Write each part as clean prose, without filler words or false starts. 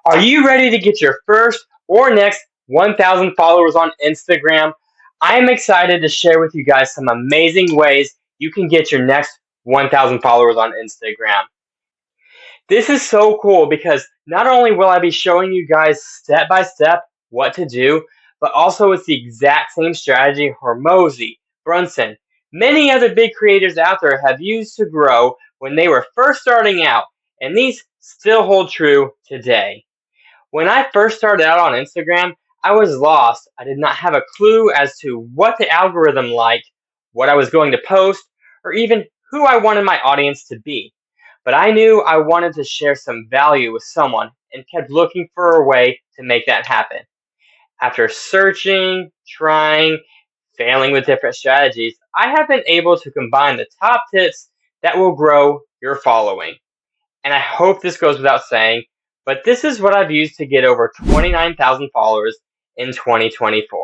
Are you ready to get your first or next 1,000 followers on Instagram? I am excited to share with you guys some amazing ways you can get your next 1,000 followers on Instagram. This is so cool because not only will I be showing you guys step by step what to do, but also it's the exact same strategy Hormozy, Brunson, many other big creators out there have used to grow when they were first starting out, and these still hold true today. When I first started out on Instagram, I was lost. I did not have a clue as to what the algorithm liked, what I was going to post, or even who I wanted my audience to be. But I knew I wanted to share some value with someone and kept looking for a way to make that happen. After searching, trying, failing with different strategies, I have been able to combine the top tips that will grow your following. And I hope this goes without saying, but this is what I've used to get over 29,000 followers in 2024.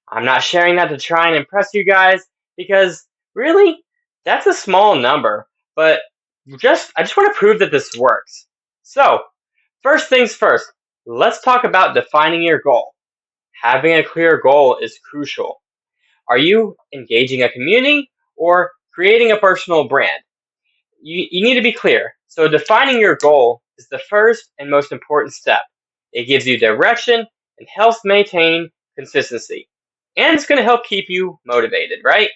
I'm not sharing that to try and impress you guys because really, that's a small number, but I just want to prove that this works. So, first things first, let's talk about defining your goal. Having a clear goal is crucial. Are you engaging a community or creating a personal brand? You need to be clear. So defining your goal is the first and most important step. It gives you direction and helps maintain consistency. And it's going to help keep you motivated, right?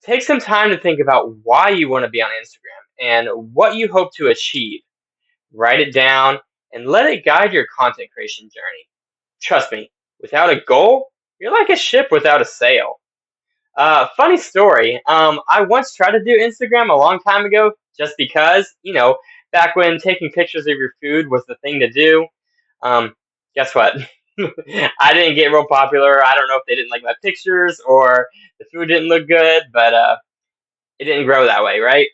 Take some time to think about why you want to be on Instagram and what you hope to achieve. Write it down and let it guide your content creation journey. Trust me, without a goal, you're like a ship without a sail. Funny story. I once tried to do Instagram a long time ago, just because, back when taking pictures of your food was the thing to do. Um, guess what? I didn't get real popular. I don't know if they didn't like my pictures or the food didn't look good, but it didn't grow that way, right?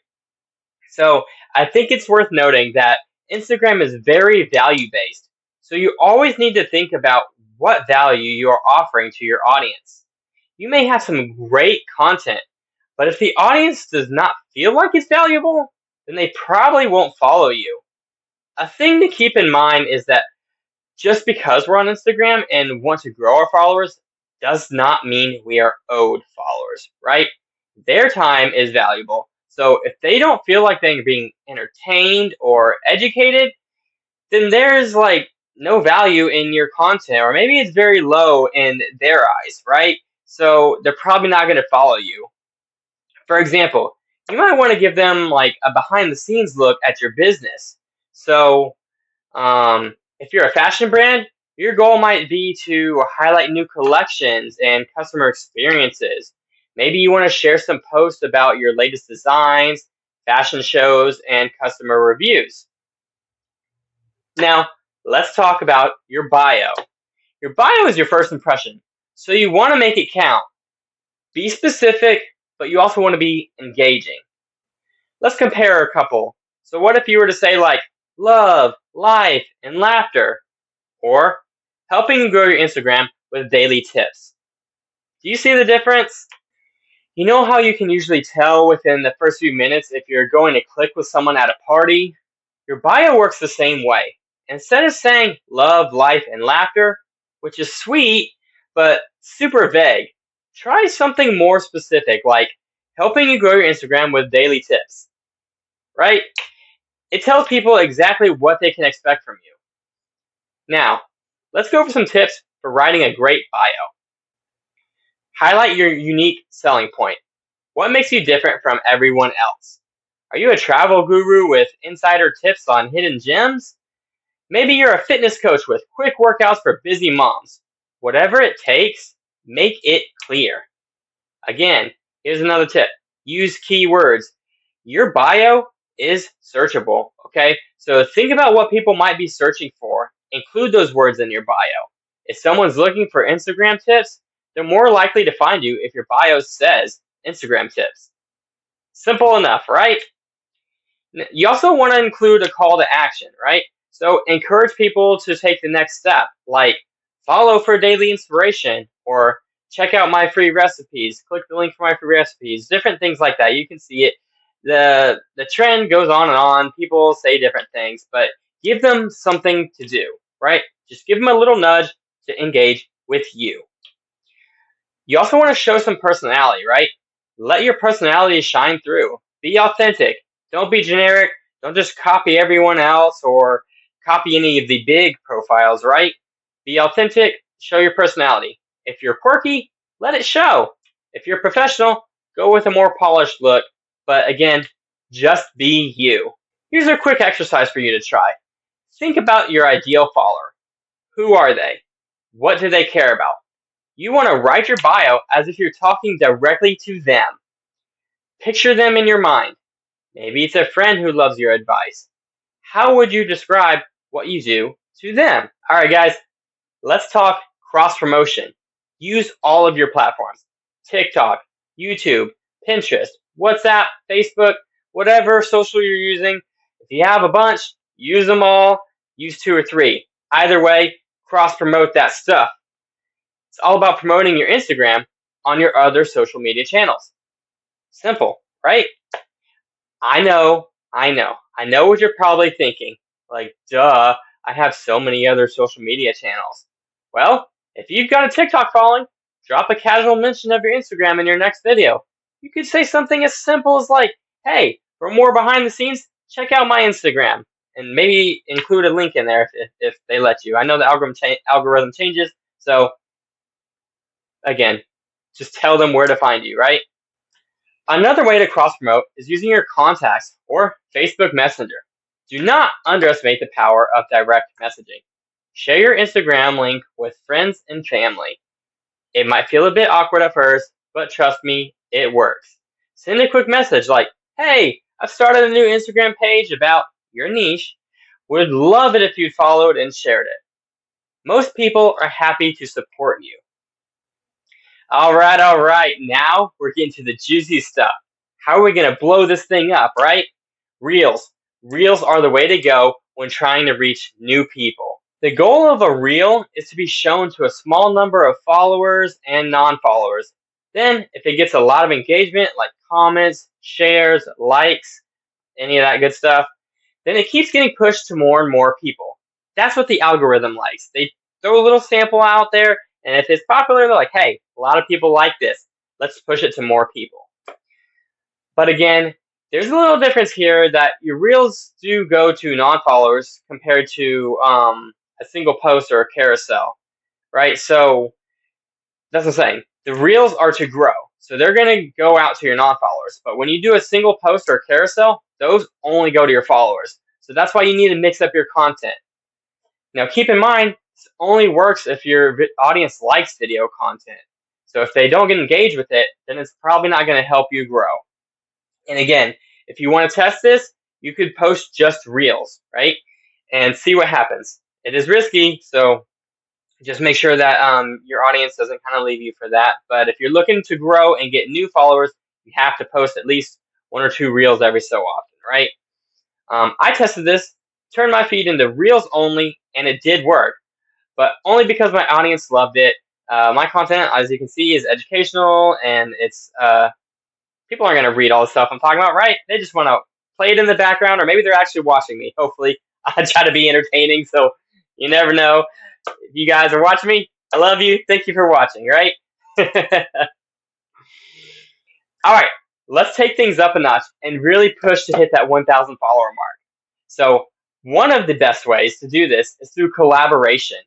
So I think it's worth noting that Instagram is very value based. So you always need to think about what value you are offering to your audience. You may have some great content, but if the audience does not feel like it's valuable, then they probably won't follow you. A thing to keep in mind is that just because we're on Instagram and want to grow our followers does not mean we are owed followers, right? Their time is valuable. So if they don't feel like they're being entertained or educated, then there's like no value in your content, or maybe it's very low in their eyes, right? So they're probably not going to follow you. For example, you might want to give them like a behind the scenes look at your business. So, if you're a fashion brand, your goal might be to highlight new collections and customer experiences. Maybe you want to share some posts about your latest designs, fashion shows, and customer reviews. Now, let's talk about your bio. Your bio is your first impression, so you want to make it count. Be specific, but you also want to be engaging. Let's compare a couple. So, what if you were to say, like, love, life, and laughter, or helping you grow your Instagram with daily tips? Do you see the difference? You know how you can usually tell within the first few minutes if you're going to click with someone at a party? Your bio works the same way. Instead of saying love, life, and laughter, which is sweet but super vague, try something more specific like helping you grow your Instagram with daily tips, right? It tells people exactly what they can expect from you. Now, let's go over some tips for writing a great bio. Highlight your unique selling point. What makes you different from everyone else? Are you a travel guru with insider tips on hidden gems? Maybe you're a fitness coach with quick workouts for busy moms. Whatever it takes, make it clear. Again, here's another tip. Use keywords. Your bio is searchable, okay? So think about what people might be searching for. Include those words in your bio. If someone's looking for Instagram tips, they're more likely to find you if your bio says Instagram tips. Simple enough, right? You also want to include a call to action, right? So encourage people to take the next step, like follow for daily inspiration or check out my free recipes, click the link for my free recipes, different things like that. You can see it. The trend goes on and on. People say different things, but give them something to do, right? Just give them a little nudge to engage with you. You also want to show some personality, right? Let your personality shine through. Be authentic. Don't be generic. Don't just copy everyone else or copy any of the big profiles, right? Be authentic. Show your personality. If you're quirky, let it show. If you're professional, go with a more polished look. But again, just be you. Here's a quick exercise for you to try. Think about your ideal follower. Who are they? What do they care about? You want to write your bio as if you're talking directly to them. Picture them in your mind. Maybe it's a friend who loves your advice. How would you describe what you do to them? All right, guys, let's talk cross promotion. Use all of your platforms: TikTok, YouTube, Pinterest, WhatsApp, Facebook, whatever social you're using. If you have a bunch, use them all. Use 2 or 3. Either way, cross promote that stuff. It's all about promoting your Instagram on your other social media channels. Simple, right? I know what you're probably thinking. Like, duh, I have so many other social media channels. Well, if you've got a TikTok following, drop a casual mention of your Instagram in your next video. You could say something as simple as like, hey, for more behind the scenes, check out my Instagram. And maybe include a link in there if they let you. I know the algorithm changes, so again, just tell them where to find you, right? Another way to cross promote is using your contacts or Facebook Messenger. Do not underestimate the power of direct messaging. Share your Instagram link with friends and family. It might feel a bit awkward at first, but trust me, it works. Send a quick message like, hey, I've started a new Instagram page about your niche. Would love it if you'd followed and shared it. Most people are happy to support you. All right. Now we're getting to the juicy stuff. How are we going to blow this thing up, right? Reels. Reels are the way to go when trying to reach new people. The goal of a reel is to be shown to a small number of followers and non-followers. Then, if it gets a lot of engagement, like comments, shares, likes, any of that good stuff, then it keeps getting pushed to more and more people. That's what the algorithm likes. They throw a little sample out there, and if it's popular, they're like, hey, a lot of people like this. Let's push it to more people. But again, there's a little difference here that your reels do go to non-followers compared to a single post or a carousel, right? So that's what I'm saying. The reels are to grow. So they're going to go out to your non-followers. But when you do a single post or a carousel, those only go to your followers. So that's why you need to mix up your content. Now keep in mind, this only works if your audience likes video content. So if they don't get engaged with it, then it's probably not going to help you grow. And again, if you want to test this, you could post just reels, right? And see what happens. It is risky, so just make sure that your audience doesn't kind of leave you for that. But if you're looking to grow and get new followers, you have to post at least 1 or 2 reels every so often, right? I tested this, turned my feed into reels only, and it did work. But only because my audience loved it. My content, as you can see, is educational, and it's people aren't going to read all the stuff I'm talking about, right? They just want to play it in the background, or maybe they're actually watching me. Hopefully, I try to be entertaining, so you never know. If you guys are watching me, I love you. Thank you for watching, right? All right, let's take things up a notch and really push to hit that 1,000 follower mark. So one of the best ways to do this is through collaboration.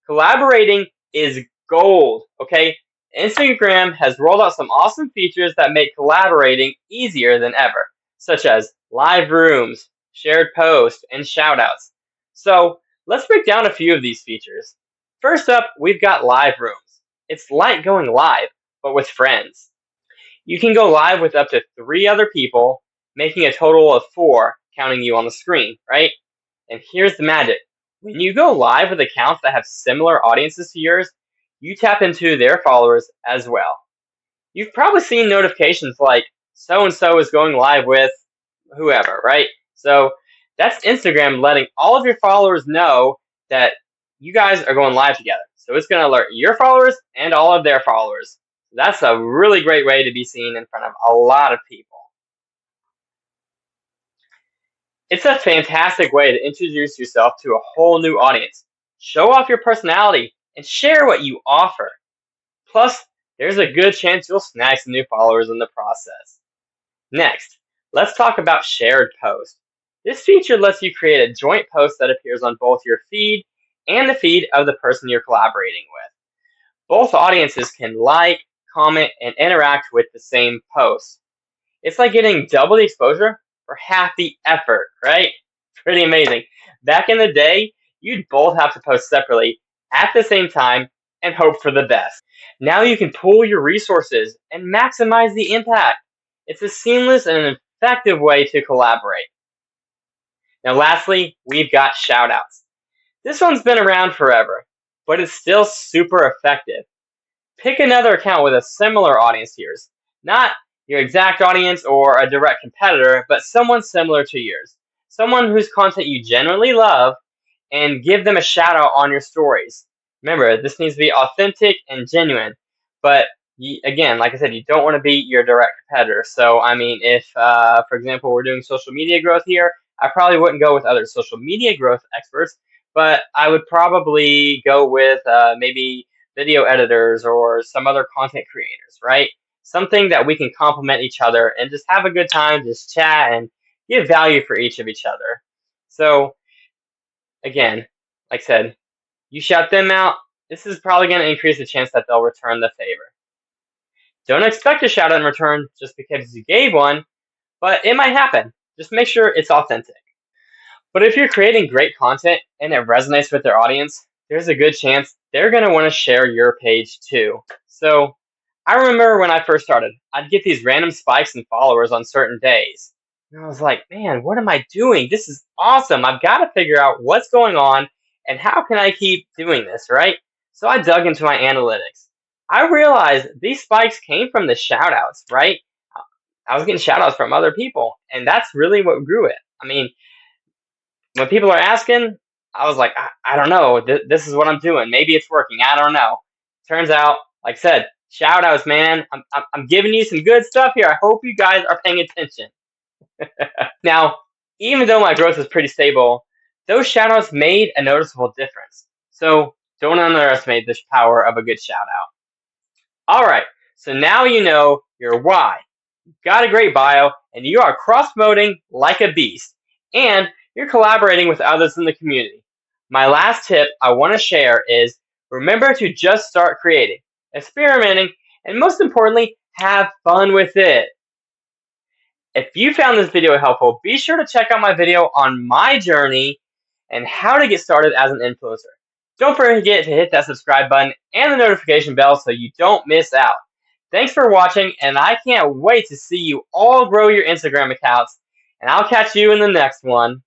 Collaborating is gold, okay? Instagram has rolled out some awesome features that make collaborating easier than ever, such as live rooms, shared posts, and shoutouts. So let's break down a few of these features. First up, we've got live rooms. It's like going live, but with friends. You can go live with up to 3 other people, making a total of 4, counting you on the screen, right? And here's the magic. When you go live with accounts that have similar audiences to yours, you tap into their followers as well. You've probably seen notifications like, so-and-so is going live with whoever, right? So that's Instagram letting all of your followers know that you guys are going live together. So it's going to alert your followers and all of their followers. That's a really great way to be seen in front of a lot of people. It's a fantastic way to introduce yourself to a whole new audience, show off your personality, and share what you offer. Plus, there's a good chance you'll snag some new followers in the process. Next, let's talk about shared posts. This feature lets you create a joint post that appears on both your feed and the feed of the person you're collaborating with. Both audiences can like, comment, and interact with the same post. It's like getting double the exposure for half the effort, right? Pretty amazing. Back in the day, you'd both have to post separately at the same time and hope for the best. Now you can pool your resources and maximize the impact. It's a seamless and an effective way to collaborate. Now, lastly, we've got shoutouts. This one's been around forever, but it's still super effective. Pick another account with a similar audience to yours. Not your exact audience or a direct competitor, but someone similar to yours. Someone whose content you genuinely love, and give them a shout out on your stories. Remember, this needs to be authentic and genuine. But again, like I said, you don't want to be your direct competitor. So, I mean, if, for example, we're doing social media growth here, I probably wouldn't go with other social media growth experts, but I would probably go with maybe video editors or some other content creators, right? Something that we can complement each other and just have a good time, just chat and give value for each of each other. So, again, like I said, you shout them out, this is probably going to increase the chance that they'll return the favor. Don't expect a shout out in return just because you gave one, but it might happen. Just make sure it's authentic. But if you're creating great content and it resonates with their audience, there's a good chance they're going to want to share your page too. So I remember when I first started, I'd get these random spikes in followers on certain days. And I was like, man, what am I doing? This is awesome. I've got to figure out what's going on and how can I keep doing this, right? So I dug into my analytics. I realized these spikes came from the shout outs, right? I was getting shout outs from other people, and that's really what grew it. I mean, when people are asking, I was like, I don't know. This is what I'm doing. Maybe it's working. I don't know. Turns out, like I said, shout outs, man. I'm giving you some good stuff here. I hope you guys are paying attention. Now, even though my growth was pretty stable, those shout outs made a noticeable difference. So don't underestimate the power of a good shout out. All right. So now you know your why. You've got a great bio, and you are cross promoting like a beast. And you're collaborating with others in the community. My last tip I want to share is remember to just start creating, experimenting, and most importantly, have fun with it. If you found this video helpful, be sure to check out my video on my journey and how to get started as an influencer. Don't forget to hit that subscribe button and the notification bell so you don't miss out. Thanks for watching, and I can't wait to see you all grow your Instagram accounts, and I'll catch you in the next one.